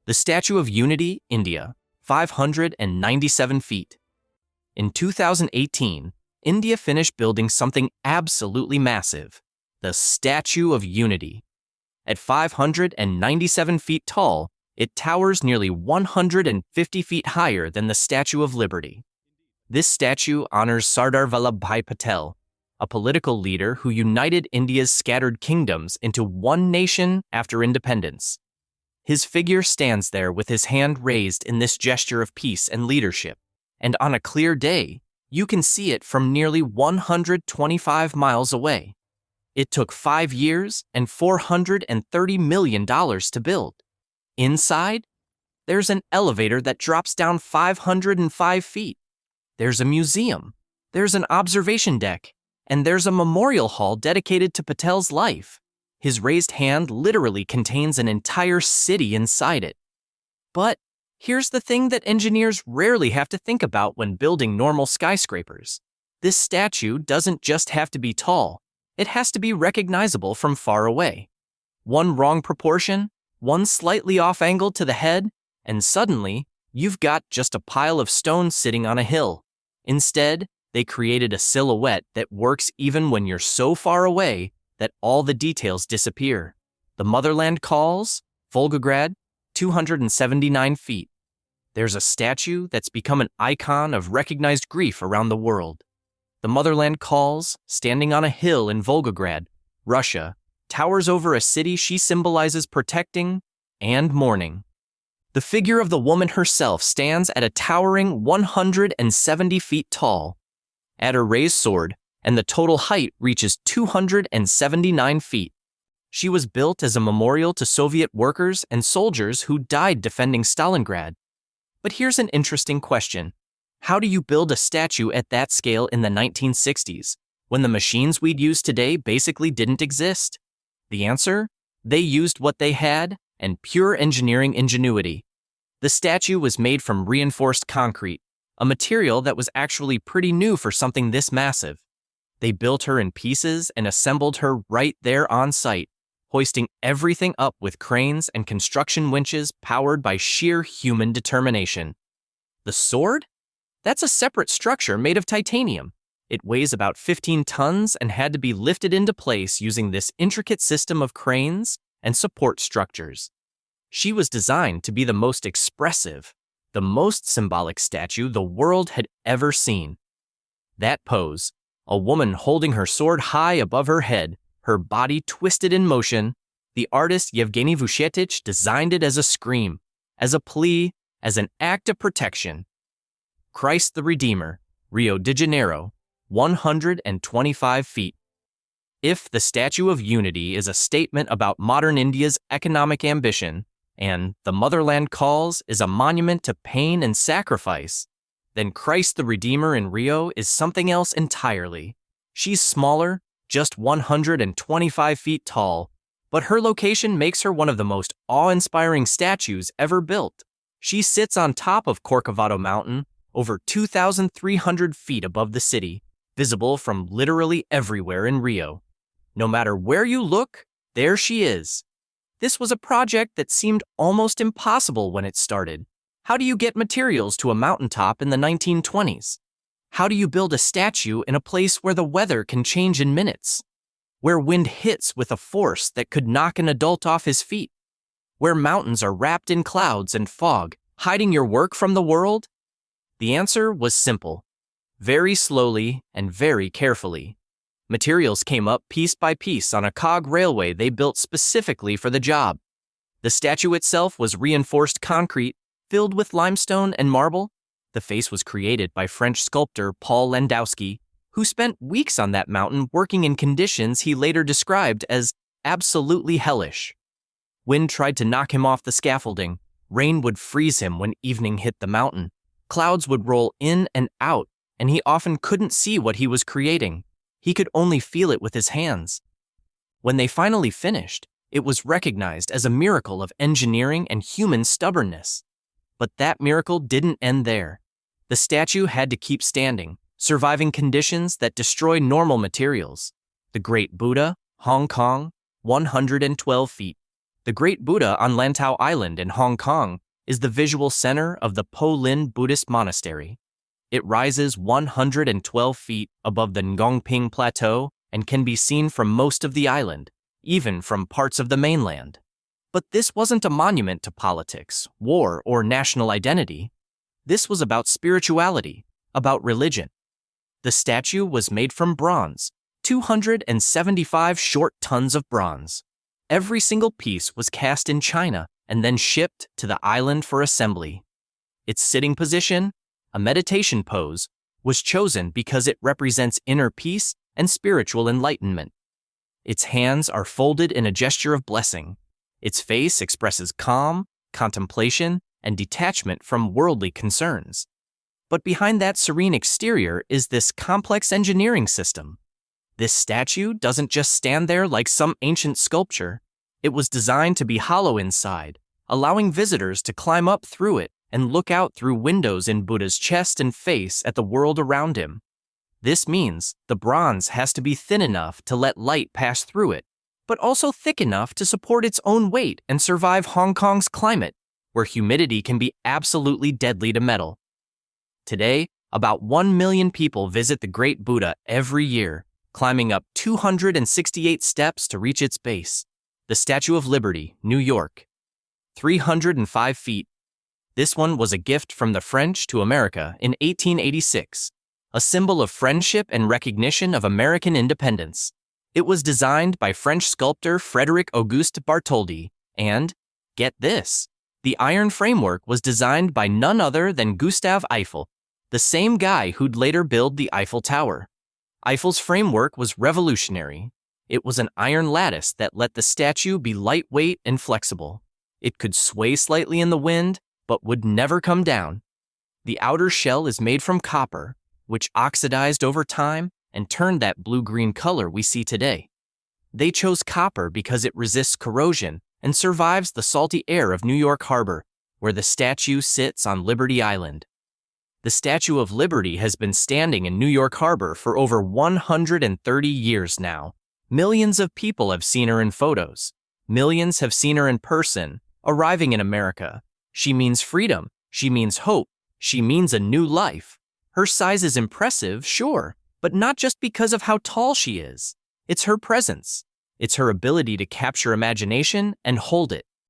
The Statue of Unity, India, 597 feet. In 2018, India finished building something absolutely massive, the Statue of Unity. At 597 feet tall, it towers nearly 150 feet higher than the Statue of Liberty. This statue honors Sardar Vallabhbhai Patel, a political leader who united India's scattered kingdoms into one nation after independence. His figure stands there with his hand raised in this gesture of peace and leadership, and on a clear day, you can see it from nearly 125 miles away. It took 5 years and $430 million to build. Inside, there's an elevator that drops down 505 feet. There's a museum, there's an observation deck, and there's a memorial hall dedicated to Patel's life. His raised hand literally contains an entire city inside it. But here's the thing that engineers rarely have to think about when building normal skyscrapers. This statue doesn't just have to be tall, it has to be recognizable from far away. One wrong proportion, one slightly off angle to the head, and suddenly, you've got just a pile of stones sitting on a hill. Instead, they created a silhouette that works even when you're so far away that all the details disappear. The Motherlandcalls, Volgograd, 279 feet. There's a statue that's become an icon of recognized grief around the world. The Motherlandcalls, standing on a hill in Volgograd, Russia, towers over a city she symbolizes protecting and mourning. The figure of the woman herself stands at a towering 170 feet tall. Add a raised sword, and the total height reaches 279 feet. She was built as a memorial to Soviet workers and soldiers who died defending Stalingrad. But here's an interesting question. How do you build a statue at that scale in the 1960s, when the machines we'd use today basically didn't exist? The answer? They used what they had, and pure engineering ingenuity. The statue was made from reinforced concrete, a material that was actually pretty new for something this massive. They built her in pieces and assembled her right there on site, hoisting everything up with cranes and construction winches powered by sheer human determination. The sword? That's a separate structure made of titanium. It weighs about 15 tons and had to be lifted into place using this intricate system of cranes and support structures. She was designed to be the most expressive, the most symbolic statue the world had ever seen. That pose, a woman holding her sword high above her head, her body twisted in motion, the artist Yevgeny Vuchetich designed it as a scream, as a plea, as an act of protection. Christ the Redeemer, Rio de Janeiro, 125 feet. If the Statue of Unity is a statement about modern India's economic ambition, and the Motherlandcalls is a monument to pain and sacrifice, then Christ the Redeemer in Rio is something else entirely. She's smaller, just 125 feet tall, but her location makes her one of the most awe-inspiring statues ever built. She sits on top of Corcovado Mountain, over 2,300 feet above the city, visible from literally everywhere in Rio. No matter where you look, there she is. This was a project that seemed almost impossible when it started. How do you get materials to a mountaintop in the 1920s? How do you build a statue in a place where the weather can change in minutes? Where wind hits with a force that could knock an adult off his feet? Where mountains are wrapped in clouds and fog, hiding your work from the world? The answer was simple. Very slowly and very carefully. Materials came up piece by piece on a cog railway they built specifically for the job. The statue itself was reinforced concrete, filled with limestone and marble. The face was created by French sculptor Paul Landowski, who spent weeks on that mountain working in conditions he later described as absolutely hellish. Wind tried to knock him off the scaffolding. Rain would freeze him when evening hit the mountain. Clouds would roll in and out, and he often couldn't see what he was creating. He could only feel it with his hands. When they finally finished, it was recognized as a miracle of engineering and human stubbornness. But that miracle didn't end there. The statue had to keep standing, surviving conditions that destroy normal materials. The Great Buddha, Hong Kong, 112 feet. The Great Buddha on Lantau Island in Hong Kong is the visual center of the Po Lin Buddhist Monastery. It rises 112 feet above the Ngongping Plateau and can be seen from most of the island, even from parts of the mainland. But this wasn't a monument to politics, war, or national identity. This was about spirituality, about religion. The statue was made from bronze, 275 short tons of bronze. Every single piece was cast in China and then shipped to the island for assembly. Its sitting position, a meditation pose, was chosen because it represents inner peace and spiritual enlightenment. Its hands are folded in a gesture of blessing. Its face expresses calm, contemplation, and detachment from worldly concerns. But behind that serene exterior is this complex engineering system. This statue doesn't just stand there like some ancient sculpture. It was designed to be hollow inside, allowing visitors to climb up through it and look out through windows in Buddha's chest and face at the world around him. This means the bronze has to be thin enough to let light pass through it, but also thick enough to support its own weight and survive Hong Kong's climate, where humidity can be absolutely deadly to metal. Today, about 1 million people visit the Great Buddha every year, climbing up 268 steps to reach its base, the Statue of Liberty, New York. 305 feet. This one was a gift from the French to America in 1886, a symbol of friendship and recognition of American independence. It was designed by French sculptor Frédéric Auguste Bartholdi, and, get this, the iron framework was designed by none other than Gustave Eiffel, the same guy who'd later build the Eiffel Tower. Eiffel's framework was revolutionary. It was an iron lattice that let the statue be lightweight and flexible. It could sway slightly in the wind, but would never come down. The outer shell is made from copper, which oxidized over time and turned that blue-green color we see today. They chose copper because it resists corrosion and survives the salty air of New York Harbor, where the statue sits on Liberty Island. The Statue of Liberty has been standing in New York Harbor for over 130 years now. Millions of people have seen her in photos. Millions have seen her in person, arriving in America. She means freedom. She means hope. She means a new life. Her size is impressive, sure, but not just because of how tall she is. It's her presence. It's her ability to capture imagination and hold it.